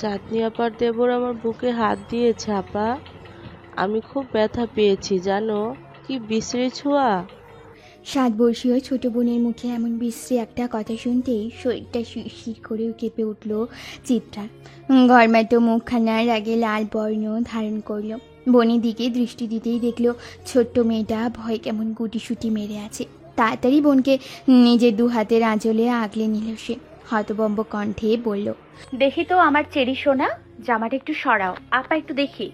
চাঁদনি আপার দেবর আমার বুকে হাত দিয়েছে আপা। আমি খুব ব্যথা পেয়েছি জানো। কি বিশ্রী ছোঁয়া। 7 বর্ষীয় ছোট বোনের মুখে এমন বিশ্রী একটা কথা শুনতেই শরীরটা শিরশির করে কেঁপে উঠল চিত্রার। ঘরমাটো মুখখানা রাগে লাল বর্ণ ধারণ করল। বোনের দিকে দৃষ্টি দিতেই দেখল ছোট্ট মেয়েটা ভয় কেমন গুটিসুটি মেরে আছে। তাড়াতাড়ি বোনকে নিজের 2 হাতের আঁচলে আগলে নিল সে। হতবম্ব কণ্ঠে বলল, দেখি তো আমার চেরি সোনা, জামাটা একটু সরাও, আপা একটু দেখি।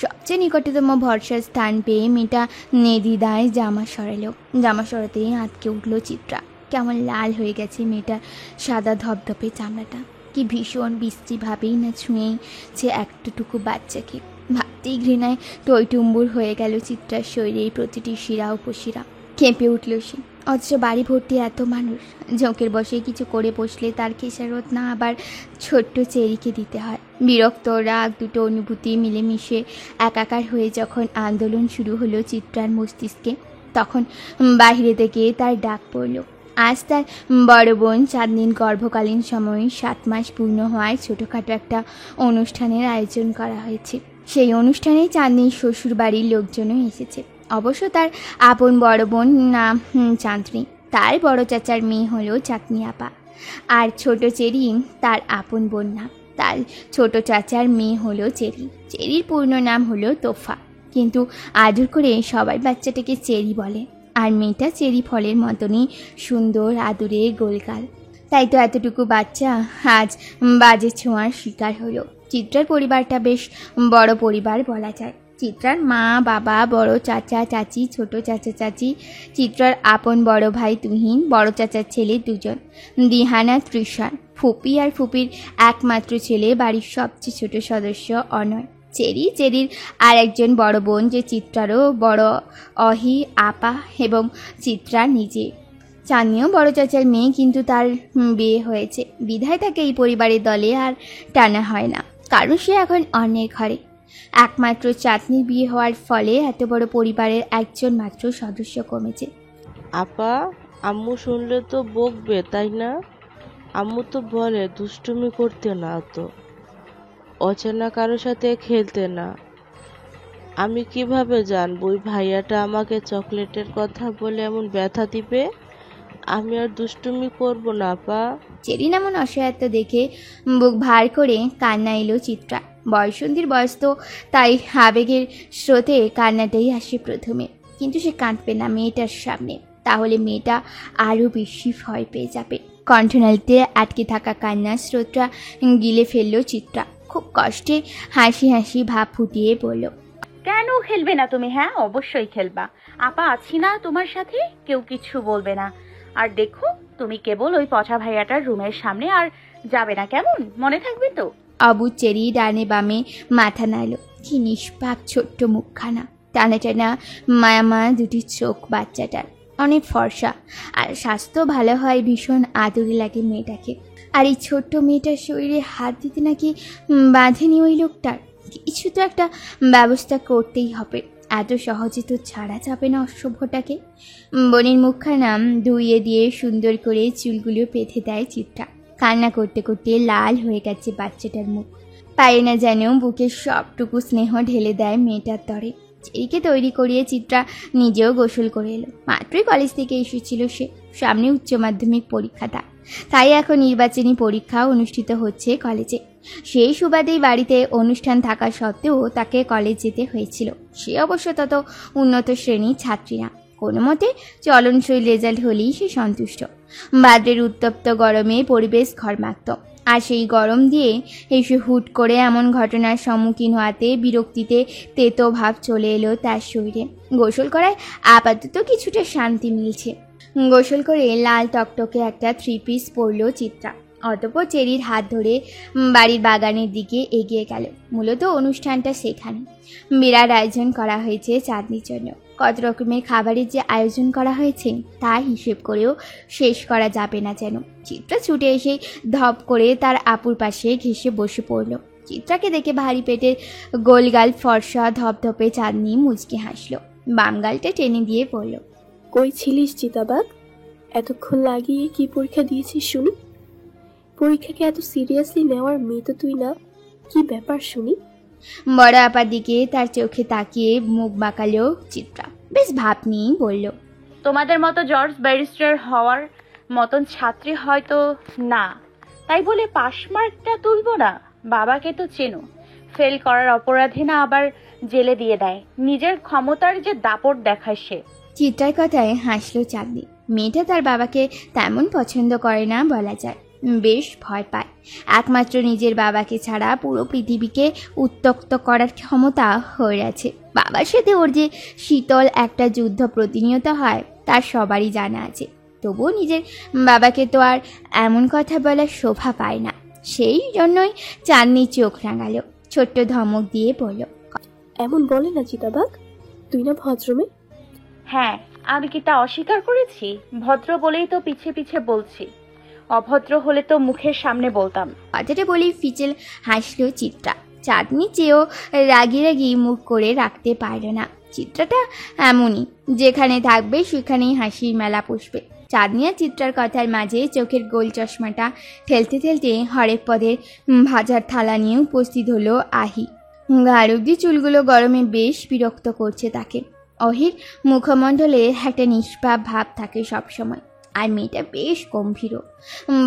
সবচেয়ে নিকটতম ভরসার স্থান পেয়ে মেয়েটা নেদিদায় জামা সরালো। জামা সরাতেই আটকে উঠল চিত্রা। কেমন লাল হয়ে গেছে মেয়েটার সাদা ধপধপে চামড়াটা। কি ভীষণ বিশ্রীভাবেই না ছুঁয়েছে একটুটুকু বাচ্চাকে। ভাবতেই ঘৃণায় টইটুম্বুর হয়ে গেল চিত্রার শরীরের প্রতিটি শিরা উপশিরা। কেঁপে উঠল সে। অথচ বাড়ি ভর্তি এত মানুষ, ঝোঁকের বসে কিছু করে বসলে তার খেসারত না আবার ছোট্ট চেরিকে দিতে হয়। বিরক্ত রাগ দুটো অনুভূতি মিলেমিশে একাকার হয়ে যখন আন্দোলন শুরু হলো চিত্রার মস্তিষ্কে, তখন বাহিরে থেকে তার ডাক পড়ল। আজ তার বড় বোন চাঁদনির গর্ভকালীন সময়ে 7 মাস পূর্ণ হওয়ায় ছোটোখাটো একটা অনুষ্ঠানের আয়োজন করা হয়েছে। সেই অনুষ্ঠানে চাঁদনির শ্বশুর বাড়ির লোকজনও এসেছে। অবশ্য তার আপন বড় বোন নাম চাঁদনি, তার বড় চাচার মেয়ে হলো চাঁদনি আপা। আর ছোট চেরি তার আপন বোন না, তার ছোট চাচার মেয়ে হলো চেরি। চেরির পূর্ণ নাম হলো তোফা, কিন্তু আদর করে সবাই বাচ্চাটাকে চেরি বলে। আর মেয়েটা চেরি ফলের মতনই সুন্দর, আদুরে, গোলগাল। তাই তো এতটুকু বাচ্চা আজ বাজে ছোঁয়ার শিকার হলো। চিত্রার পরিবারটা বেশ বড় পরিবার বলা যায়। চিত্রার মা, বাবা, বড় চাচা চাচি, ছোট চাচা চাচি, চিত্রার আপন বড় ভাই তুহিন, বড় চাচার ছেলে 2 জন, দিহানা, তৃষার, ফুপি আর ফুপির একমাত্র ছেলে, বাড়ির সবচেয়ে ছোট সদস্য অনয়, চেরির আর একজন বড় বোন যে চিত্রারও বড়, অহি, আপা এবং চিত্রা নিজে। চাঁদনিও বড় চাচার মেয়ে, কিন্তু তার বিয়ে হয়েছে বিধায় তাকে এই পরিবারের দলে আর টানা হয় না, কারণ সে এখন অন্যের ঘরে। একমাত্র চাঁদনির বিয়ে হওয়ার ফলে এত বড় পরিবারের একজন মাত্র সদস্য কমেছে। আপা, আম্মু শুনলে তো বকবে তাই না? আম্মু তো বলে দুষ্টুমি করতে না, তো অচেনা কারোর সাথে খেলতে না। আমি কিভাবে জানবো ওই ভাইয়াটা আমাকে চকলেটের কথা বলে এমন ব্যথা দিবে? আমি আর দুষ্টুমি করব না আপা। চেরি এমন অসহায়ত্ব দেখে বুক ভার করে কান্না এলো চিত্রা। বয়সন্ধির বয়স তো, তাই আবেগের স্রোতে কান্নাটাই আসে প্রথমে। কিন্তু সে কাঁদবে না মেয়েটার সামনে, তাহলে মেয়েটা আরও বেশি ভয় পেয়ে যাবে। কণ্ঠনালীতে আটকে থাকা কান্নার স্রোতটা গিলে ফেললো চিত্রা। খুব কষ্টে হাসি হাসি ভাব ফুটিয়ে বলল, কেন খেলবে না তুমি? হ্যাঁ, অবশ্যই খেলবা। আপা আছি না তোমার সাথে, কেউ কিছু বলবে না। আর দেখো, তুমি কেবল ওই পচা ভাইয়াটার রুমের সামনে আর যাবে না, কেমন? মনে থাকবে তো? অবুজ চেরি ডানে বামে মাথা নাড়ল। কি নিষ্পাপ ছোট্ট মুখখানা, টানা টানা মায়ামা দুটি চোখ বাচ্চাটার। অনেক ফর্সা, আর স্বাস্থ্য ভালো হয়, ভীষণ আদরে লাগে মেয়েটাকে। আর এই ছোট্ট মেয়েটার শরীরে হাত দিতে নাকি বাঁধেনি ওই লোকটার। কিছু তো একটা ব্যবস্থা করতেই হবে, এত সহজে তো ছাড়া যাবে না অসভ্যটাকে। বোনের মুখখানা ধুইয়ে দিয়ে সুন্দর করে চুলগুলো বেঁধে দেয় চিত্রা। কান্না করতে করতে লাল হয়ে গেছে বাচ্চাটার মুখ। পারে না যেন বুকের সবটুকু স্নেহ ঢেলে দেয় মেয়েটার তরে। চেরিকে তৈরি করিয়ে চিত্রা নিজেও গোসল করে এলো। মাত্রই কলেজ থেকে এসেছিল সে। সামনে উচ্চ মাধ্যমিক পরীক্ষা, তাই এখন নির্বাচনী পরীক্ষা অনুষ্ঠিত হচ্ছে কলেজে। সেই সুবাদেই বাড়িতে অনুষ্ঠান থাকা সত্ত্বেও তাকে কলেজ যেতে হয়েছিল। সে অবশ্য তত উন্নত শ্রেণীর ছাত্রী না, কোনো মতে চলনসই রেজাল্ট হলেই সে সন্তুষ্ট। ভাদ্রের উত্তপ্ত গরমে পরিবেশ ঘরমাক্ত, আর সেই গরম দিয়ে এসে হুট করে এমন ঘটনার সম্মুখীন হওয়াতে বিরক্তিতে তেতো ভাব চলে এলো তার শরীরে। গোসল করায় আপাতত কিছুটা শান্তি মিলছে। গোসল করে লাল টকটকে একটা 3 পিস পরল চিত্রা। অতঃপর চেরির হাত ধরে বাড়ির বাগানের দিকে এগিয়ে গেল। মূলত অনুষ্ঠানটা সেখানে। বিরাট আয়োজন করা হয়েছে চাঁদনির জন্য। কত রকমের খাবারের যে আয়োজন করা হয়েছে তা হিসেব করেও শেষ করা যাবে না যেন। চিত্রা ছুটে এসে ধপ করে তার আপুর পাশে ঘেঁষে বসে পড়ল। চিত্রাকে দেখে ভারী পেটের গোলগাল ফর্সা ধপধপে চাঁদনি মুচকে হাসল। বাম গালটা টেনে দিয়ে বলল, কই ছিলিস চিতাবাগ? এতক্ষণ লাগিয়ে কি পরীক্ষা দিয়েছিস শুনি? পরীক্ষাকে এত সিরিয়াসলি নেওয়ার মেয়ে তো তুই না। কি ব্যাপার শুনি? বড় আপার দিকে তার চোখে তাকিয়ে মুখ বাঁকালো চিত্রা। বেশ ভাব নিয়েই বলল, তোমাদের মতো জর্জ ব্যারিস্টার হওয়ার মতন ছাত্রী হয়তো না, তাই বলে পাশ মার্কটা তুলবো না? বাবাকে তো চেনো, ফেল করার অপরাধে না আবার জেলে দিয়ে দেয়। নিজের ক্ষমতার যে দাপট দেখায় সে। চিত্রার কথায় হাসলো চাঁদনি। মেয়েটা তার বাবাকে তেমন পছন্দ করে না বলা যায়, বেশ ভয় পায়। একমাত্র নিজের বাবাকে ছাড়া পুরো পৃথিবীকে উত্তক্ত করার ক্ষমতা হয়ে আছে। বাবার সাথে ওর যে শীতল একটা যুদ্ধ প্রতিনিয়ত হয় তার সবারই জানা আছে। তবুও নিজের বাবাকে তো আর এমন কথা বলার শোভা পায় না। সেই জন্যই চাঁদনি চোখ রাঙালো, ছোট্ট ধমক দিয়ে বলল, এমন বলে না চিতাবাঘ, তুই না ভদ্রমে। হ্যাঁ, আমি কি তা অস্বীকার করেছি? ভদ্র বলেই তো পিছে পিছে বলছি, অভদ্র হলে তো মুখের সামনে বলতাম। কথাটা বলেই ফিচেল হাসলো চিত্রা। চাঁদনি চেয়েও রাগি রাগি মুখ করে রাখতে পারল না। চিত্রাটা এমনই, যেখানে থাকবে সেখানেই হাসির মেলা পুষবে। চাঁদনি আর চিত্রার কথার মাঝে চোখের গোল চশমাটা ঠেলতে ঠেলতে হরেক পদের ভাজার থালা নিয়ে উপস্থিত হলো আহি। ঘাড় অব্দি চুলগুলো গরমে বেশ বিরক্ত করছে তাকে। অহির মুখমণ্ডলে একটা নিষ্পাপ ভাব থাকে সবসময়, আর মেয়েটা বেশ গম্ভীর।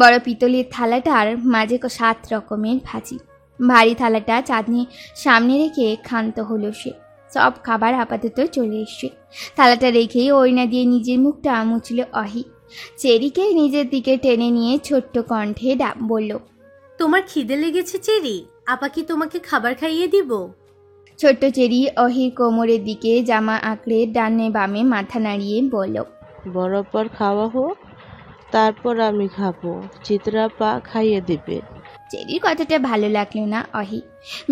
বড় পিতলের থালাটার মাঝে 7 রকমের ভাজি। ভারী থালাটা চাঁদনি সামনে রেখে ক্ষান্ত হলো সে। সব খাবার আপাতত চলে এসছে। থালাটা রেখেই ওড়না দিয়ে নিজের মুখটা মুছল অহি। চেরিকে নিজের দিকে টেনে নিয়ে ছোট্ট কণ্ঠে বলল, তোমার খিদে লেগেছে চেরি? আপা কি তোমাকে খাবার খাইয়ে দিব? ছোট্ট চেরি অহির কোমরের দিকে জামা আঁকড়ে ডানে বামে মাথা নাড়িয়ে বলল, বরাবর খাওয়া হোক, তারপর আমি খাবো। চিত্রাপা খাইয়ে দিবে। চেরির কথাটা ভালো লাগলো না অহি।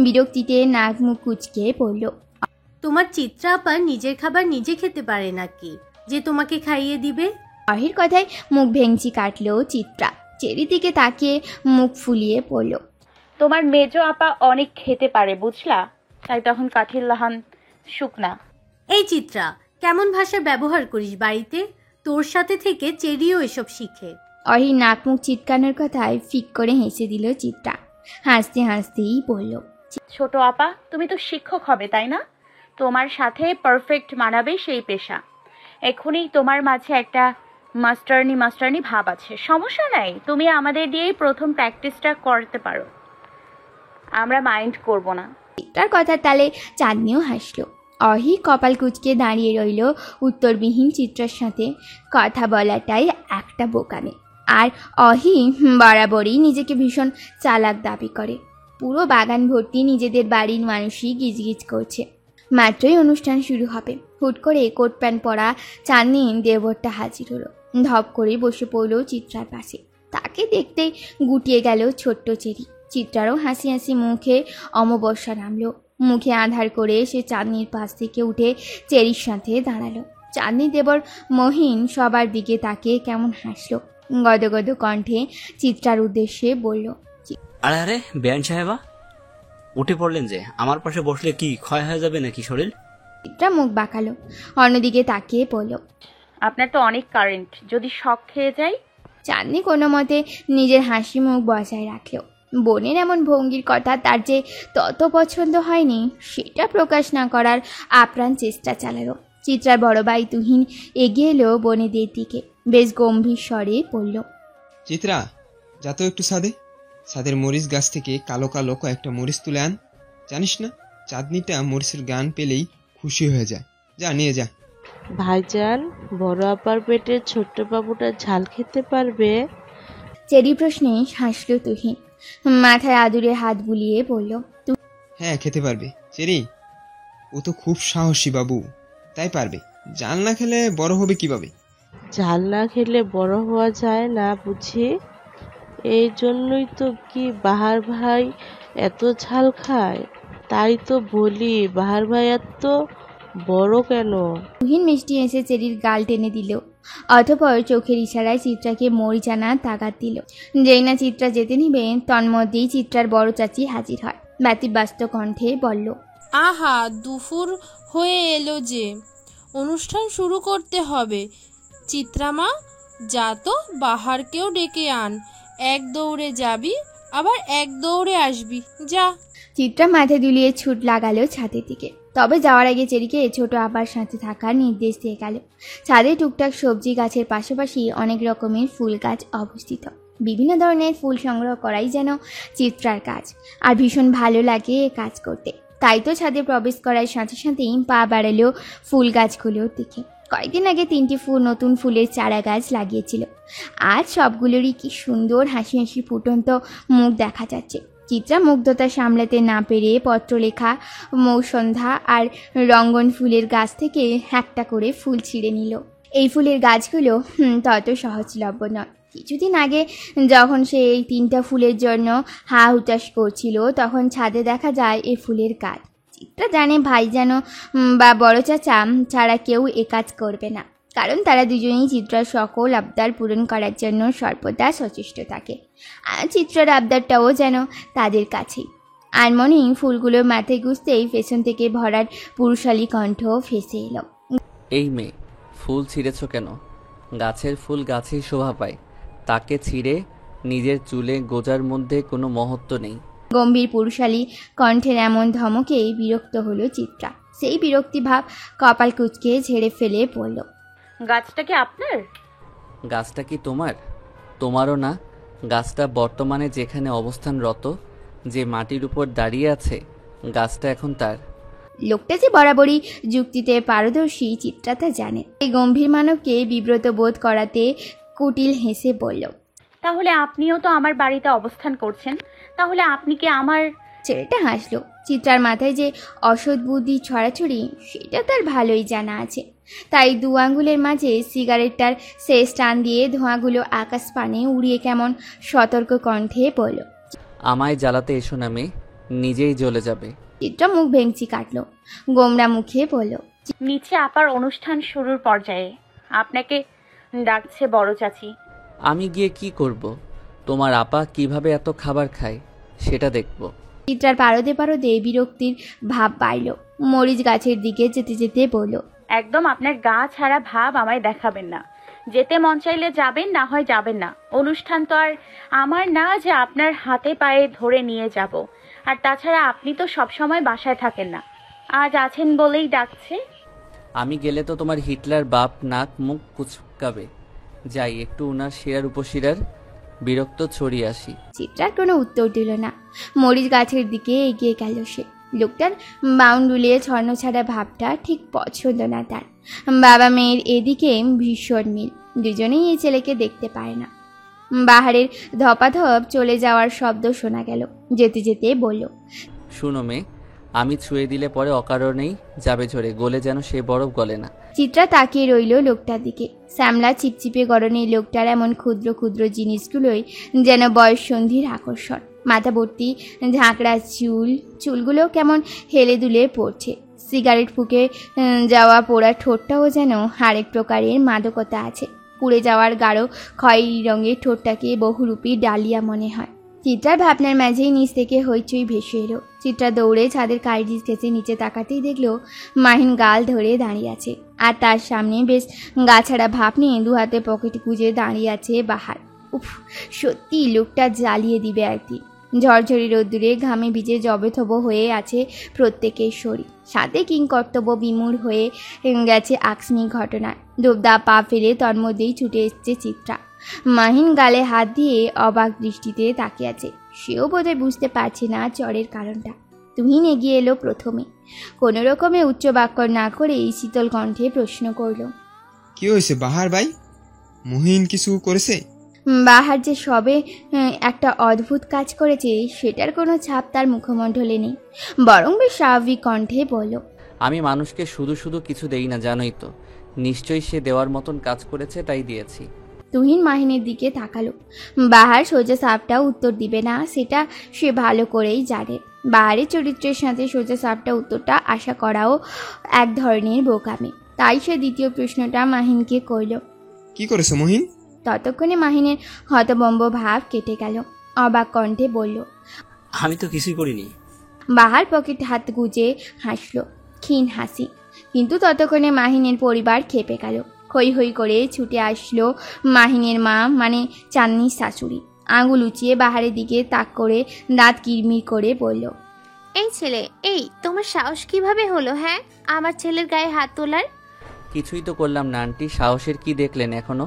বিরক্তিতে নাক মুখ কুচকে বলল, তোমার চিত্রা আপা নিজের খাবার নিজে খেতে পারে নাকি যে তোমাকে খাইয়ে দিবে? অহির কথায় মুখ ভেঙচি কাটলো চিত্রা। চেরি দিকে তাকিয়ে মুখ ফুলিয়ে পড়ল, তোমার মেজো আপা অনেক খেতে পারে বুঝলা, তাই তখন কাঠির লাহান শুকনা। এই চিত্রা, কেমন ভাষার ব্যবহার করিস বাড়িতে? তোর সাথে থেকে চেরিও এসব শিখে। অহির নাক মুখ চিটকানোর কথায় ফিক করে হেসে দিল চিত্রা। হাসতে হাসতেই বলল, ছোট আপা, তুমি তো শিক্ষক হবে তাই না? তোমার সাথে পারফেক্ট মানাবে সেই পেশা। এখনই তোমার মাঝে একটা মাস্টারনি ভাব আছে। সমস্যা নাই, তুমি আমাদের দিয়েই প্রথম প্র্যাকটিসটা করতে পারো, আমরা মাইন্ড করব না। চিত্রার কথার তালে চাঁদনিও হাসলো। অহি কপাল কুচকে দাঁড়িয়ে রইল উত্তরবিহীন চিত্রার সাথে। কথা বলাটাই একটা বোকামে। আর অহি বরাবরই নিজেকে ভীষণ চালাক দাবি করে। পুরো বাগান ভর্তি নিজেদের বাড়ির মানুষই গিজগিজ করছে। মাত্রই অনুষ্ঠান শুরু হবে। হুট করে কোট প্যান্ট পরা চাঁদনি দেবরটা হাজির হলো। ধপ করে বসে পড়ল চিত্রার পাশে। তাকে দেখতেই গুটিয়ে গেল ছোট্ট চেরি। চিত্রারও হাসি হাসি মুখে অমাবস্যা নামলো। মুখে আধার করে সে চাঁদনির পাশ থেকে উঠে চেরির সাথে দাঁড়ালো। চাঁদনি দেবর মহিন সবার দিকে তাকিয়ে কেমন হাসলো। গদগদ কণ্ঠে চিত্রার উদ্দেশ্যে বলল, আরে আরে বেআইন সাহেবা, উঠে পড়লেন যে? আমার পাশে বসলে কি ক্ষয় হয়ে যাবে নাকি শরীর? চিত্রা মুখ বাঁকালো, অন্যদিকে তাকিয়ে পড়ল, আপনার তো অনেক কারেন্ট, যদি শক খেয়ে যাই। চাঁদনি কোনো মতে নিজের হাসি মুখ বজায় রাখলো। বোনের এমন ভঙ্গির কথা তার যে তত পছন্দ হয়নি সেটা প্রকাশ না করার আপ্রাণ চেষ্টা চালালো। চিত্রার বড় ভাই তুহিন এগিয়ে এলো বোনেদের দিকে। বেশ গম্ভীর স্বরে বলল, চিত্রা, যা তো একটু ছাদের মরিচ গাছ থেকে কালো কালো কয়েকটা মরিচ তুলে আন। জানিস না, চাঁদনিটা মরিচের গান পেলেই খুশি হয়ে যায়। যা নিয়ে যা। ভাইজান, বড় আপার পেটে ছোট্ট বাবুটা ঝাল খেতে পারবে? চেরি প্রশ্নে হাসল তুহিন। মাথায় আদুরে হাত বুলিয়ে বলল, হ্যাঁ, খেতে পারবে চেরি। ও তো খুব সাহসী বাবু, তাই পারবে। জাল না খেলে বড় হবে কিভাবে? ঝাল না খেলে বড় হওয়া যায় না বুঝি? এই জন্যই তো কি বাহার ভাই এত ঝাল খায়। তাই তো বলি, বাহার ভাই এত বড় কেন? তুহিন মিষ্টি এসে চেরির গাল টেনে দিল। অতঃপর চোখের ইশারায় চিত্রাকে মরিচ আনার তাগাদ দিল। যেই না চিত্রা যেতে নিবে তন্মধ্যেই চিত্রার বড় চাচি হাজির হয়। ব্যতিব্যস্ত কণ্ঠে বলল, আহা, দুপুর হয়ে এলো যে, অনুষ্ঠান শুরু করতে হবে। চিত্রামা, যা তো বাহারকেও ডেকে আন। এক দৌড়ে যাবি, আবার এক দৌড়ে আসবি, যা। চিত্রা মাথা দুলিয়ে ছুট লাগালো ছাদের দিকে। তবে যাওয়ার আগে চেরিকে ছোট আপার সাথে থাকার নির্দেশ দিয়ে গেল। ছাদে টুকটাক সবজি গাছের পাশাপাশি অনেক রকমের ফুল গাছ অবস্থিত। বিভিন্ন ধরনের ফুল সংগ্রহ করাই যেন চিত্রার কাজ, আর ভীষণ ভালো লাগে এ কাজ করতে। তাই তো ছাদে প্রবেশ করার সাথে সাথেই পা বাড়ালো ফুল গাছগুলোর দিকে। কয়েকদিন আগে 3টি নতুন ফুলের চারা গাছ লাগিয়েছিল। আজ সবগুলোরই কি সুন্দর হাসি হাসি ফুটন্ত মুখ দেখা যাচ্ছে। চিত্রা মুগ্ধতা সামলাতে না পেরে পত্রলেখা, মৌসন্ধ্যা আর রঙ্গন ফুলের গাছ থেকে একটা করে ফুল ছিঁড়ে নিল। এই ফুলের গাছগুলো তত সহজলভ্য নয়। কিছুদিন আগে যখন সে এই 3টা ফুলের জন্য হা হুতাশ করছিল, তখন ছাদে দেখা যায় এই ফুলের গাছ। চিত্রা জানে ভাই যেন বা বড় চাচা ছাড়া কেউ এ কাজ করবে না, কারণ তারা দুজনেই চিত্রার সকল আবদার পূরণ করার জন্য সর্বদা সচেষ্ট থাকে। আর চিত্রার আবদারটাও যেন তাদের কাছেই। আর মনে ফুলগুলোর মাথায় গুঁজতেই পেছন থেকে ভরার পুরুষালী কণ্ঠ ফেসে এলো। এই মেয়ে, ফুল ছিঁড়েছ কেন? গাছের ফুল গাছেই শোভা পায়, তাকে ছিঁড়ে নিজের চুলে গোজার মধ্যে কোনো মহত্ব নেই। গম্ভীর পুরুষালী কণ্ঠের এমন ধমকেই বিরক্ত হলো চিত্রা। সেই বিরক্তি ভাব কপাল কুঁচকে ঝেড়ে ফেলে বলল, গাছটা কি আপনার? গাছটা কি তোমার? তোমারও না। গাছটা বর্তমানে যেখানে অবস্থানরত, যে মাটির উপর দাঁড়িয়ে আছে, গাছটা এখন তার। লোকটা যে বরাবরই যুক্তিতে পারদর্শী চিত্রা তা জানে। এই গম্ভীর মানবকে বিব্রত বোধ করাতে কুটিল হেসে বলল, তাহলে আপনিও তো আমার বাড়িতে অবস্থান করছেন, তাহলে আপনি কি আমার... ছেলেটা হাসলো। চিত্রার মাথায় যে অসৎ বুদ্ধি ছড়াছড়ি সেটা তার ভালোই জানা আছে। তাই 2 আঙ্গুলের মাঝে সিগারেটটার শেষ টান দিয়ে ধোঁয়াগুলো আকাশ পানে উড়িয়ে কেমন সতর্ক কণ্ঠে বলল, আমায় জ্বালাতে এসো না মেয়ে, নিজেই জ্বলে যাবে। চিত্রা মুখ ভেঙচি কাটলো, গোমরা মুখে বলল, নিচে আপার অনুষ্ঠান শুরুর পর্যায়ে, আপনাকে ডাকছে বড় চাচি। আমি গিয়ে কি করব? তোমার আপা কিভাবে এত খাবার খায় সেটা দেখব। চিত্রার পারদে পারদে বিরক্তির ভাব বাড়ল। মরিচ গাছের দিকে যেতে যেতে বলল, একদম আপনার গা ছাড়া ভাব আমায় দেখাবেন না। যেতে মন চাইলে যাবেন, না হয় যাবেন না। অনুষ্ঠান তো আর আমার না যে আপনার হাতে পায়ে ধরে নিয়ে যাব। আর তাছাড়া আপনি তো সবসময় বাসায় থাকেন না, আজ আছেন বলেই ডাকছে। আমি গেলে তো তোমার হিটলার বাপ নাক মুখ কুচকাবে। যাই একটু উনার শিরার উপশিরার বিরক্ত ছড়িয়ে আসি। চিত্রার কোনো উত্তর দিল না। মরিচ গাছের দিকে এগিয়ে গেল সে। লোকটার বাউন্ডুলিয়ে ছন্ন ছাড়া ভাবটা ঠিক পছন্দ না তার। বাবা মেয়ের এদিকে ভীষণ মিল, দুজনেই এই ছেলেকে দেখতে পায় না। বাহারের ধপাধপ চলে যাওয়ার শব্দ শোনা গেল। যেতে যেতে বলল, শুনো মেয়ে, আমি ছুঁয়ে দিলে পরে অকারণেই যাবে ঝরে, গলে যেন সে বরফ গলে না। চিত্রা তাকিয়ে রইল লোকটার দিকে। শ্যামলা চিপচিপে গরনের লোকটার এমন ক্ষুদ্র ক্ষুদ্র জিনিসগুলোই যেন বয়ঃসন্ধির আকর্ষণ। মাথা ভর্তি ঝাঁকড়া চুলগুলো কেমন হেলে দুলে পড়ছে। সিগারেট ফুঁকে যাওয়া পোড়া ঠোঁটটাও যেন আরেক প্রকারের মাদকতা আছে। পুড়ে যাওয়ার গাঢ় খয়েরি রঙের ঠোঁটটাকে বহুরূপী ডালিয়া মনে হয়। চিত্রার ভাবনার মাঝেই নিচ থেকে হইচই ভেসে এলো। চিত্রা দৌড়ে ছাদের কার্ডিস গেছে নিচে তাকাতেই দেখলো মাহিন গাল ধরে দাঁড়িয়ে আছে, আর তার সামনে বেশ গাছাড়া ভাব নিয়ে 2 হাতে পকেটে গুজে দাঁড়িয়ে আছে বাহার। উফ, সত্যি লোকটা জ্বালিয়ে দিবে একদিন। ঝরঝরি রোদ্দুরে ঘামে ভিজে জবেথব হয়ে আছে প্রত্যেকের শরীর। সাথে কিংকর্তব্য বিমূঢ় হয়ে গেছে আকস্মিক ঘটনায়। দোবদা পা ফেলে তন্মধ্যেই ছুটে এসছে চিত্রা। মাহিন গালে হাত দিয়ে অবাক দৃষ্টিতে তাকিয়ে আছে। সেও বোধহয় বুঝতে পারছে না চরের কারণটা। তুহিন এগিয়ে এলো প্রথমে। কোনো রকমে উচ্চ বাক্য না করেই শীতল কণ্ঠে প্রশ্ন করল, কি হয়েছে বাহার ভাই? মহিন কিছু করেছে? বাহার যে সবে একটা অদ্ভুত কাজ করেছে সেটার কোনো ছাপ তার মুখমণ্ডলে নেই, বরং বেশ স্বাভাবিক কণ্ঠে বলল, আমি মানুষকে শুধু শুধু কিছু দেই না, জানোই তো। নিশ্চয়ই সে দেওয়ার মতন কাজ করেছে, তাই দিয়েছি। তুহিন মাহিনের দিকে তাকালো। বাহার সোজা সাপটা উত্তর দিবে না সেটা সে ভালো করেই জানে। বাহারের চরিত্রের সাথে সোজা সাপটা উত্তরটা আশা করাও এক ধরনের বোকামি। তাই সে দ্বিতীয় প্রশ্নটা মাহিনকে করল, কি করেছে মহিন? ততক্ষণে মাহিনের হতবম্ব ভাব কেটে গেল। অবাক কণ্ঠে বলল, আমি তো কিছুই করিনি। বাহার পকেট হাত গুজে হাসলো, ক্ষীণ হাসি। কিন্তু ততক্ষণে মাহিনের পরিবার খেপে গেল। হৈ হৈ করে ছুটে আসলো মাহিনের মা, মানে চাঁদনির শাশুড়ি। আঙুল উঁচিয়ে বাহারের দিকে তাক করে দাঁত কিরমির করে বলল, এই ছেলে, এই তোমার সাহস কিভাবে হলো হ্যাঁ আমার ছেলের গায়ে হাত তোলার? কিছুই তো করলাম না আন্টি, সাহসের কি দেখলেন এখনো?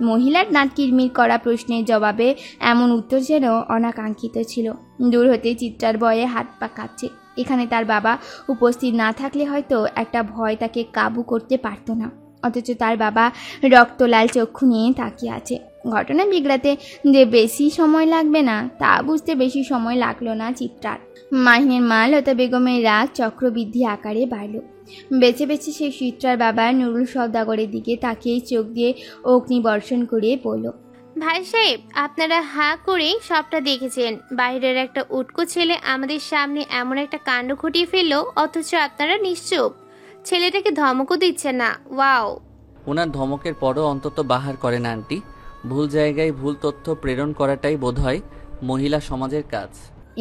মহিলার দাঁত কিরমির করা প্রশ্নের জবাবে এমন উত্তর যেন অনাকাঙ্ক্ষিত ছিল। দূর হতে চিত্রার ভয়ে হাত পা কাঁপছে। এখানে তার বাবা উপস্থিত না থাকলে হয়তো একটা ভয় তাকে কাবু করতে পারত না, অথচ তার বাবা রক্তলাল চক্ষু নিয়ে তাকিয়ে আছে। ঘটনা বিগড়াতে যে বেশি সময় লাগবে না তা বুঝতে বেশি সময় লাগলো না চিত্রার। মাহিনের মা লতা বেগমের রাগ চক্রবৃদ্ধি আকারে বাড়ল। বেছে বেছে সে চিত্রার বাবা নুরুল সওদাগরের দিকে তাকিয়ে চোখ দিয়ে অগ্নিবর্ষণ করে বলল, ভাই সাহেব, আপনারা হাঁ করে সবটা দেখেছেন। বাইরের একটা উটকো ছেলে আমাদের সামনে এমন একটা কাণ্ড ঘটিয়ে ফেললো, অথচ আপনারা নিশ্চুপ। ছেলেটাকে ধমকও দিচ্ছেন না। ওয়াও! ওনার ধমকের পরও অন্তত বাহার করে না আন্টি। ভুল জায়গায় ভুল তথ্য প্রেরণ করাটাই বোধহয় মহিলা সমাজের কাজ।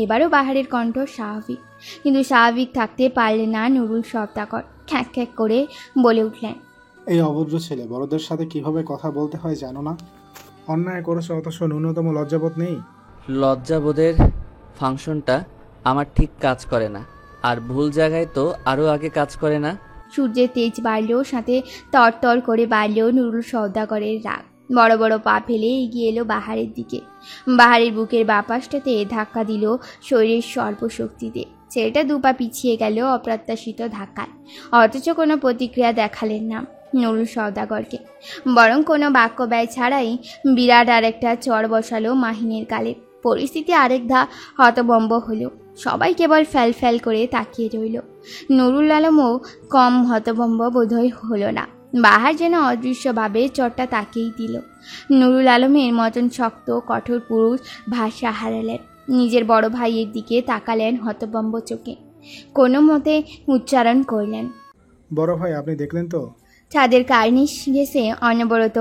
এবারও বাহারের কণ্ঠ স্বাভাবিক, কিন্তু স্বাভাবিক থাকতে পারলে না নুরুল সওদাগর। খ্যাঁক খ্যাঁক করে বলে উঠলেন, এই অভদ্র ছেলে বড়দের সাথে কিভাবে কথা বলতে হয় জানো না? অন্যায় করেছে অথচ ন্যূনতম লজ্জাবোধ নেই। লজ্জাবোধের ফাংশনটা আমার ঠিক কাজ করে না, আর ভুল জায়গায় তো আরও আগে কাজ করে না। সূর্যের তেজ বাড়ল, সাথে তরতর করে বাড়ল নুরুল সওদাগরের রাগ। বড় বড় পা ফেলে এগিয়ে এলো বাহারের দিকে। বাহারের বুকের বাপাসটাতে ধাক্কা দিল শরীরের সর্বশক্তিতে। ছেলেটা দুপা পিছিয়ে গেল অপ্রত্যাশিত ধাক্কায়, অথচ কোনো প্রতিক্রিয়া দেখালেন না নুরুল সওদাগরকে, বরং কোনো বাক্য ব্যয় ছাড়াই বিরাট আরেকটা চড় বসালো মাহিনের গালে। পরিস্থিতি আরেক ধা হতভম্ব হলো। সবাই কেবল ফ্যাল ফ্যাল করে তাকিয়ে রইল। নুরুল আলমও কম হতভম্ব বোধহয় হলো না। বাহার যেন অদৃশ্যভাবে চটটা তাকিয়েই দিল। নুরুল আলমের মতন শক্ত কঠোর পুরুষ ভাষা হারালেন। নিজের বড় ভাইয়ের দিকে তাকালেন হতভম্ব চোখে। কোনো মতে উচ্চারণ করলেন, বড় ভাই, আপনি দেখলেন তো? ছাদের কার্নিশ ঘেঁষে অনবরত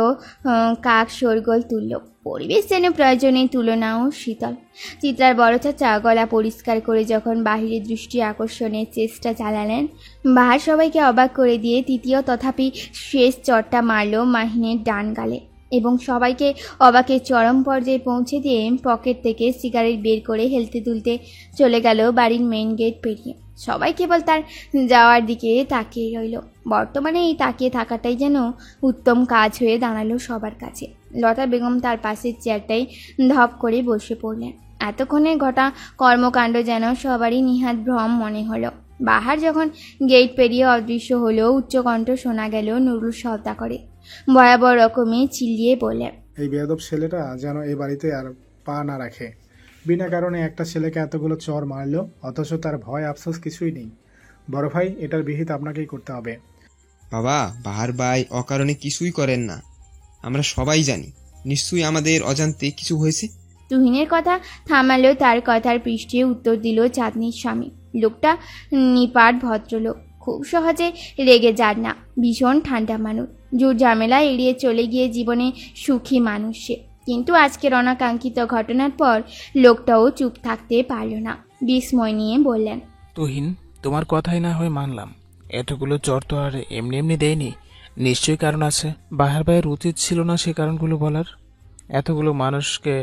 কাক শোরগোল তুলল। পরিবেশ যেন প্রয়োজনের তুলনাও শীতল। চিত্রার বড় চাচা গলা পরিষ্কার করে যখন বাহিরের দৃষ্টি আকর্ষণের চেষ্টা চালালেন, বাহার সবাইকে অবাক করে দিয়ে তৃতীয় তথাপি শেষ চটটা মারল মাহিনের ডান গালে এবং সবাইকে অবাকের চরম পর্যায়ে পৌঁছে দিয়ে পকেট থেকে সিগারেট বের করে হেলতে তুলতে চলে গেল বাড়ির মেইন গেট পেরিয়ে। সবাই কেবল তার যাওয়ার দিকে তাকিয়ে রইল। বর্তমানে এই তাকিয়ে থাকাটাই যেন উত্তম কাজ হয়ে দাঁড়ালো সবার কাছে। লতা বেগম তার পাশের চেয়ারটাই ধপ করে বসে পড়লেন। এতক্ষণে ঘটা কর্মকাণ্ড যেন সবারই নিহাত ভ্রম মনে হলো। বাহার যখন গেট পেরিয়ে অদৃশ্য হলো, উচ্চকণ্ঠ শোনা গেল নুরুল সওদাগরে ভয়াবহ রকমে চিল্লিয়ে বলে, এই বেয়াদব ছেলেটা যেন এই বাড়িতে আর পা না রাখে। বিনা কারণে একটা ছেলেকে এতগুলো চর মারলো, অথচ তার ভয় আফসোস কিছুই নেই। বড় ভাই, এটার বিহিত আপনাকেই করতে হবে। বাবা, বাহার ভাই অকারণে কিছুই করেন না, আমরা সবাই জানি। নিশ্চয়ই আমাদের অজান্তে কিছু হয়েছে। তুহিনের কথা থামালো তার কথার পৃষ্ঠে উত্তর দিল চাঁদনির স্বামী। লোকটা নিপাট ভদ্রলোক, খুব সহজে রেগে যান না, ভীষণ ঠান্ডা মানুষ। জোর ঝামেলা এড়িয়ে চলে গিয়ে জীবনে সুখী মানুষ সে। কিন্তু আজকের অনাকাঙ্ক্ষিত ঘটনার পর লোকটাও চুপ থাকতে পারল না। বিস্ময় নিয়ে বললেন, তুহিন, তোমার কথাই না হয় মানলাম, এতগুলো চর তো আর এমনি এমনি দেয়নি, নিশ্চয়ই কারণ আছে। বাহার ভাইয়ের উচিত ছিল না সে কারণগুলো বলার। এতগুলো মানুষকে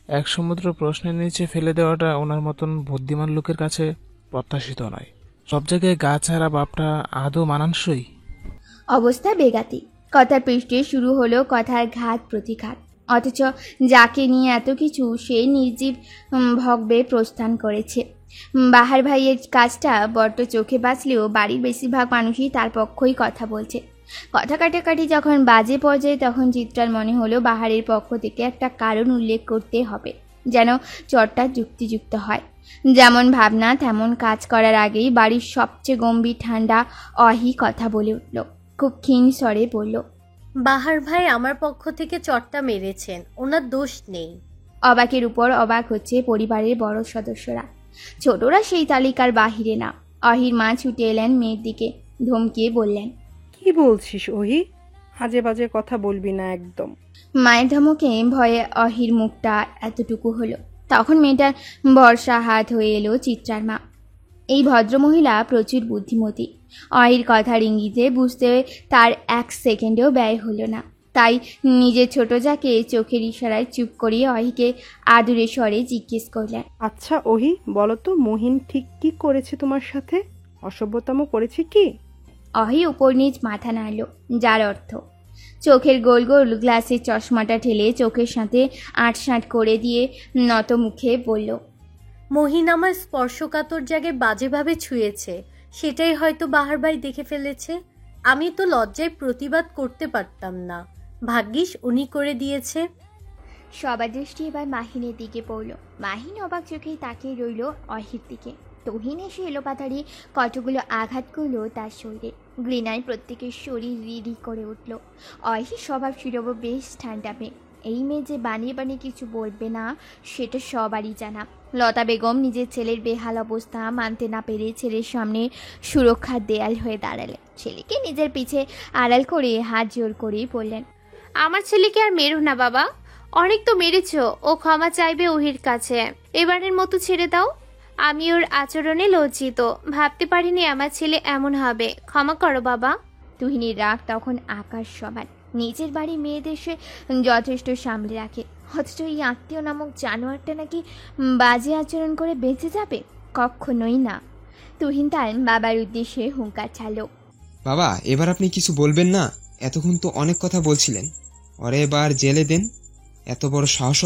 এক সমুদ্র প্রশ্নের নিচে ফেলে দেওয়াটা ওনার মতন বুদ্ধিমান লোকের কাছে প্রত্যাশিত নয়। সব জায়গায় গা ছাড়া বাপটা আদৌ মানানসই? অবস্থা বেগাতি। কথার পৃষ্ঠে শুরু হলো কথার ঘাত প্রতিঘাত, অথচ যাকে নিয়ে এত কিছু সে নির্জীব ভগ্বে প্রস্থান করেছে। বাহার ভাইয়ের কাজটা বড্ড চোখে বাঁচলেও বাড়ির বেশিরভাগ মানুষই তার পক্ষই কথা বলছে। কথা কাটাকাটি যখন বাজে পর্যায়ে তখন চিত্রার মনে হলো বাহারের পক্ষ থেকে একটা কারণ উল্লেখ করতে হবে, যেন চটটা যুক্তিযুক্ত হয়। যেমন ভাবনা তেমন কাজ করার আগেই বাড়ির সবচেয়ে গম্ভীর ঠান্ডা অহি কথা বলে উঠল, খুব ক্ষীণ স্বরে বলল, বাহার ভাই আমার পক্ষ থেকে চটটা মেরেছেন, ওনার দোষ নেই। অবাকের উপর অবাক হচ্ছে পরিবারের বড় সদস্যরা। ছোটরা সেই তালিকার বাহিরে না। অহির মা ছুটে এলেন মেয়ের দিকে, ধমকিয়ে বললেন, কি বলছিস ওহি? আজে বাজে কথা বলবি না একদম। মায়ের ধমকে ভয়ে অহির মুখটা এতটুকু হলো। তখন মেয়েটার ভরসা হাত হয়ে এলো চিত্রার মা। এই ভদ্রমহিলা প্রচুর বুদ্ধিমতী। অহির কথার ইঙ্গিতে বুঝতে তার এক সেকেন্ডেও ব্যয় হলো না। তাই নিজের ছোট যাকে চোখের ইশারায় চুপ করিয়ে অহিকে আদুরে স্বরে জিজ্ঞেস করলেন, আচ্ছা ওহি, বলো তো মহিন ঠিক কি করেছে তোমার সাথে? অসভ্যতম করেছে কি? অহি উপর নিচ মাথা নাড়ল, যার অর্থ চোখের গোল গোল গ্লাসের চশমাটা ঠেলে চোখের সাথে আটসাঁট করে দিয়ে নত মুখে বলল, মহিন আমার স্পর্শকাতর জায়গায় বাজেভাবে ছুঁয়েছে, সেটাই হয়তো বাহার ভাই দেখে ফেলেছে। আমি তো লজ্জায় প্রতিবাদ করতে পারতাম না, ভাগ্যিস উনি করে দিয়েছে। সবার দৃষ্টি এবার মাহিনের দিকে পড়ল। মাহিন অবাক চোখেই তাকিয়ে রইল অহির দিকে। তহিন এসে এলোপাতাড়ি কতগুলো আঘাত করলো তার শরীরে। ঘৃণায় প্রত্যেকের শরীর রিরি করে উঠল। অহির স্বভাব ছিল বেশ ঠান্ডা মেয়ে। এই মেয়ে যে বানিয়ে বানিয়ে কিছু বলবে না সেটা সবারই জানা। লতা বেগম নিজের ছেলের বেহাল অবস্থা মানতে না পেরে ছেলের সামনে সুরক্ষার দেয়াল হয়ে দাঁড়ালেন। ছেলেকে নিজের পিছে আড়াল করে হাত জোর করে বললেন, আমার ছেলেকে আর মেরো না বাবা, অনেক তো মেরেছ, ও ক্ষমা চাইবে ওহির কাছে, এবারের মতো ছেড়ে দাও। আমি ওর আচরণে লজ্জিত, ভাবতে পারিনি আমার ছেলে এমন হবে, ক্ষমা করো বাবা। তুহিনীর রাগ তখন আকাশ সমান। নিজের বাড়ি মেয়েদের সে যথেষ্ট সামলে রাখে, অথচ এই আত্মীয় নামক জানোয়ারটা নাকি বাজে আচরণ করে বেঁচে যাবে? কখনোই না। তুহিন তার বাবার উদ্দেশ্যে হুঙ্কার ছাড়ল, বাবা এবার আপনি কিছু বলবেন না? এতক্ষণ তো অনেক কথা বলছিলেন। ওরে এবার জেলে দেন। এত বড় সাহস!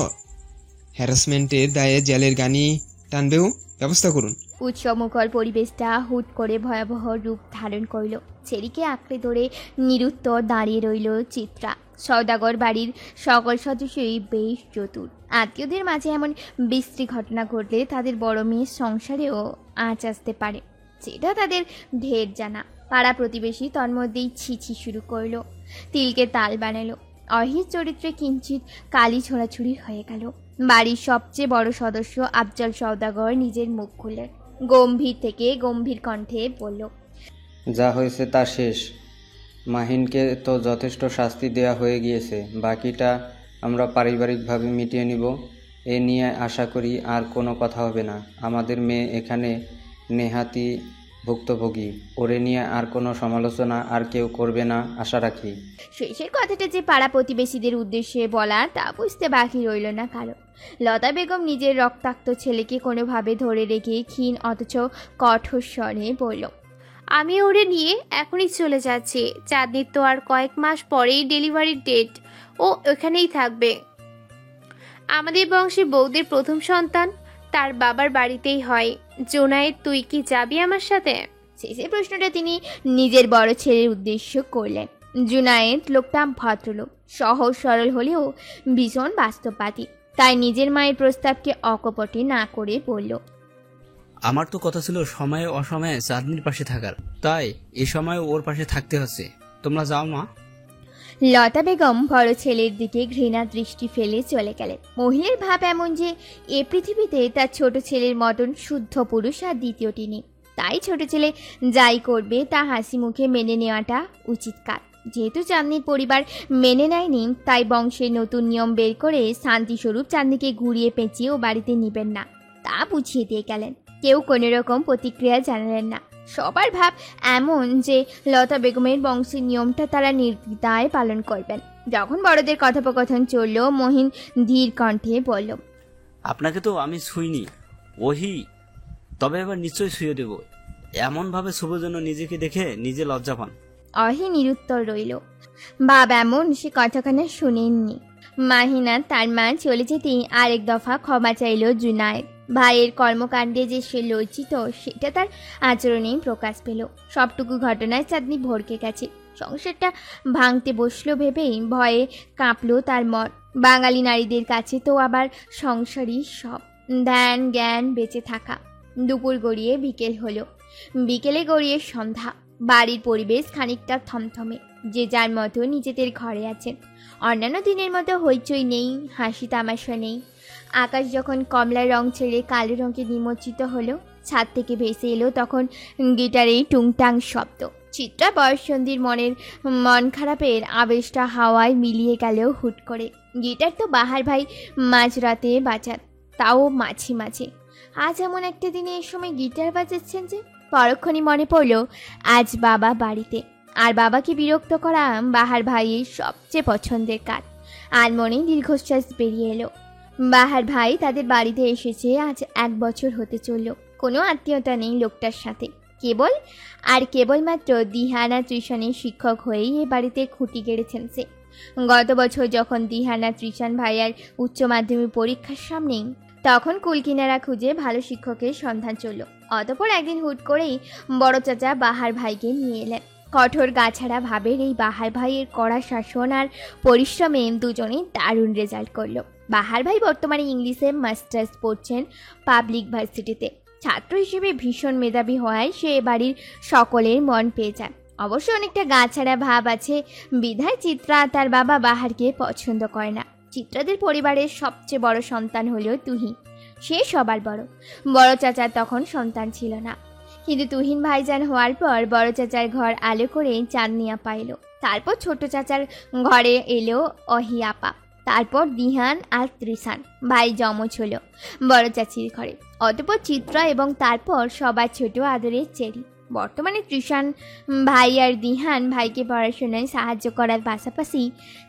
হ্যারাসমেন্টের দায়ে জেলের গানি টানবেও ব্যবস্থা করুন। উৎসবমুখর পরিবেশটা হুট করে ভয়াবহ রূপ ধারণ করল। ছেলেকে আঁকড়ে ধরে নিরুত্তর দাঁড়িয়ে রইল চিত্রা। সওদাগর বাড়ির সকল সদস্যই বেশ চতুর। আত্মীয়দের মাঝে এমন বিশ্রী ঘটনা ঘটলে তাদের বড় মেয়ের সংসারেও আঁচ আসতে পারে, সেটা তাদের ঢের জানা। পাড়া প্রতিবেশী তন্মধ্যেই ছিছি শুরু করলো, তিলকে তাল বানালো। অহির চরিত্রে কিঞ্চিত কালি ছোড়াছুড়ি হয়ে গেল। বাড়ির সবচেয়ে বড় সদস্য আফজল সওদাগর নিজের মুখ খুলে গম্ভীর থেকে গম্ভীর কণ্ঠে বলল, যা হয়েছে তা শেষ। মাহিনকে তো যথেষ্ট শাস্তি দেওয়া হয়ে গিয়েছে, বাকিটা আমরা পারিবারিকভাবে মিটিয়ে নিব। এ নিয়ে আশা করি আর কোনো কথা হবে না। আমাদের মেয়ে এখানে নেহাতি ভুক্তভোগী, ওরে নিয়ে আর কোনো সমালোচনা আর কেউ করবে না আশা রাখি। শেষের কথাটা যে পাড়া প্রতিবেশীদের উদ্দেশ্যে বলার তা বুঝতে বাকি রইল না কারো। লতা বেগম নিজের রক্তাক্ত ছেলেকে কোনোভাবে ধরে রেখে ক্ষীণ অথচ কঠোর স্বরে বলল, আমি ওরে নিয়ে এখনই চলে যাচ্ছি। চাঁদনির তো আর কয়েক মাস পরেই ডেলিভারির ডেট, ও ওখানেই থাকবে। আমাদের বংশে বৌদের প্রথম সন্তান তার বাবার বাড়িতেই হয়। জোনায়েদ, তুই কি যাবি আমার সাথে? শেষের প্রশ্নটা তিনি নিজের বড় ছেলের উদ্দেশ্য করলেন। জুনায়েদ লোকটা ভদ্রলোক, সহজ সরল হলেও ভীষণ বাস্তববাদী। তাই নিজের মায়ের প্রস্তাবকে অকপটে না করে বলল, আমার তো কথা ছিল সময়ে অসময়ে চাঁদনির পাশে থাকার, তাই এ সময় ওর পাশে থাকতে হচ্ছে। তোমরা যাও মা। লতা বেগম বড় ছেলের দিকে ঘৃণা দৃষ্টি ফেলে চলে গেলেন। মহিলার ভাব এমন যে এ পৃথিবীতে তার ছোট ছেলের মতন শুদ্ধ পুরুষ আর দ্বিতীয়টি নেই। তাই ছোট ছেলে যাই করবে তা হাসি মুখে মেনে নেওয়াটা উচিত কাজ। যেহেতু চাঁদনির পরিবার মেনে নেয়নি, তাই বংশের নতুন নিয়ম বের করে শান্তিস্বরূপ চাঁদনিকে ঘুরিয়ে পেঁচিয়ে ও বাড়িতে নিবেন না, তা বুঝিয়ে দিয়ে গেলেন। কেউ কোনো রকম প্রতিক্রিয়া জানালেন না। সবার ভাব এমন যে লতা বেগমের বংশের নিয়মটা তারা নির্দ্বিধায় পালন করবেন। যখন বড়দের কথোপকথন চলল, মহিন ধীর কণ্ঠে বলল, আপনাকে তো আমি ছুঁইনি ওহি, তবে এবার নিশ্চয়ই ছুঁয়ে দেব। এমনভাবে শুভ জন্য নিজেকে দেখে নিজে লজ্জা পান। অহি নিরুত্তর রইল। বাপ এমন সে কথাখানা শুনেননি। মাহিনা তার মা চলে যেতেই আরেক দফা ক্ষমা চাইল জুনায়েদ। ভাইয়ের কর্মকাণ্ডে যে সে লজ্জিত সেটা তার আচরণেই প্রকাশ পেল। সবটুকু ঘটনায় চাঁদনি ভরকে গেছে। সংসারটা ভাঙতে বসলো ভেবেই ভয়ে কাঁপলো তার মন। বাঙালি নারীদের কাছে তো আবার সংসারই সব, ধ্যান জ্ঞান বেঁচে থাকা। দুপুর গড়িয়ে বিকেল হলো, বিকেলে গড়িয়ে সন্ধ্যা। বাড়ির পরিবেশ খানিকটা থমথমে, যে যার মতো নিজেদের ঘরে আছেন। অন্যান্য দিনের মতো হইচই নেই, হাসি তামাশা নেই। আকাশ যখন কমলা রং ছেড়ে কালো রঙে নিমজ্জিত হলো, ছাদ থেকে ভেসে এলো তখন গিটারের টুংটাং শব্দ। চিত্রা বয়ঃসন্ধির মন খারাপের আবেশটা হাওয়ায় মিলিয়ে গেলেও হুট করে। গিটার তো বাহার ভাই মাঝরাতে বাজাত, তাও মাঝে মাঝে। আজ এমন একটা দিনে এ সময় গিটার বাজাচ্ছেন যে? পরক্ষণই মনে পড়ল আজ বাবা বাড়িতে। আর বাবাকে বিরক্ত করা বাহার ভাইয়ের সবচেয়ে পছন্দের কাজ। আনমনে দীর্ঘশ্বাস বেরিয়ে এলো। বাহার ভাই তাদের বাড়িতে এসেছে আজ 1 বছর হতে চলল। কোনো আত্মীয়তা নেই লোকটার সাথে, কেবলমাত্র দিহানা ত্রিশানের শিক্ষক হয়েই এ বাড়িতে খুঁটি গেড়েছেন সে। গত বছর যখন দিহানা ত্রিশান ভাইয়ার উচ্চ মাধ্যমিক পরীক্ষার সামনে, তখন কুলকিনারা খুঁজে ভালো শিক্ষকের সন্ধান চলল। অতঃপর একদিন হুট করেই বড় চাচা বাহার ভাইকে নিয়ে এলেন। কঠোর গাছাড়া ভাবের এই বাহার ভাইয়ের কড়া শাসন আর পরিশ্রমে দুজনেই দারুণ রেজাল্ট করলো। বাহার ভাই বর্তমানে ইংলিশে মাস্টার্স পড়ছেন পাবলিক ভার্সিটিতে। ছাত্র হিসেবে ভীষণ মেধাবী হওয়ায় সে বাড়ির সকলের মন পেয়ে যায়। অবশ্য অনেকটা গাছাড়া ভাব আছে বিধায় চিত্রা তার বাবা বাহারকে পছন্দ করে না। চিত্রাদের পরিবারের সবচেয়ে বড় সন্তান হলো তুহিন, সে সবার বড়। বড় চাচার তখন সন্তান ছিল না, কিন্তু তুহিন ভাইজান হওয়ার পর বড় চাচার ঘর আলো করে চাঁদনি আপা এলো। তারপর ছোট চাচার ঘরে এলো অহি আপা। তারপর দিহান আর ত্রিশান ভাই যমজ হলো বড় চাচির ঘরে। অতঃপর চিত্রা এবং তারপর সবার ছোট আদরের চেরি। বর্তমানে ত্রিশান ভাই আর দিহান ভাইকে পড়াশোনায় সাহায্য করার পাশাপাশি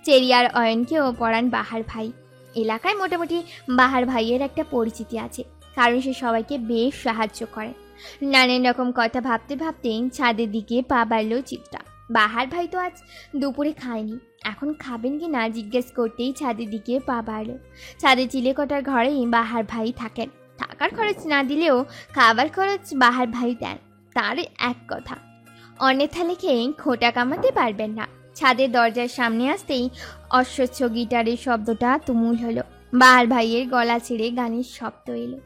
চেরি আর অয়নকেও পড়ান বাহার ভাই। এলাকায় মোটামুটি বাহার ভাইয়ের একটা পরিচিতি আছে, কারণ সে সবাইকে বেশ সাহায্য করে। নানান রকম কথা ভাবতে ভাবতে ছাদের দিকে পা বাড়ল চিত্রা। বাহার ভাই তো আজ দুপুরে খায়নি, এখন খাবেন কি না জিজ্ঞেস করতেই ছাদের দিকে পা বাড়ল। ছাদে চিলেকটার ঘরেই বাহার ভাই থাকেন। থাকার খরচ না দিলেও খাবার খরচ বাহার ভাই দেন। তার এক কথা, অন্যথা লিখে খোঁটা কামাতে পারবেন না। ছাদের দরজার সামনে আসতেই অস্বচ্ছ গিটারের শব্দটা তুমুল হলো। বাহার ভাইয়ের গলা ছেড়ে গানের শব্দ এলো।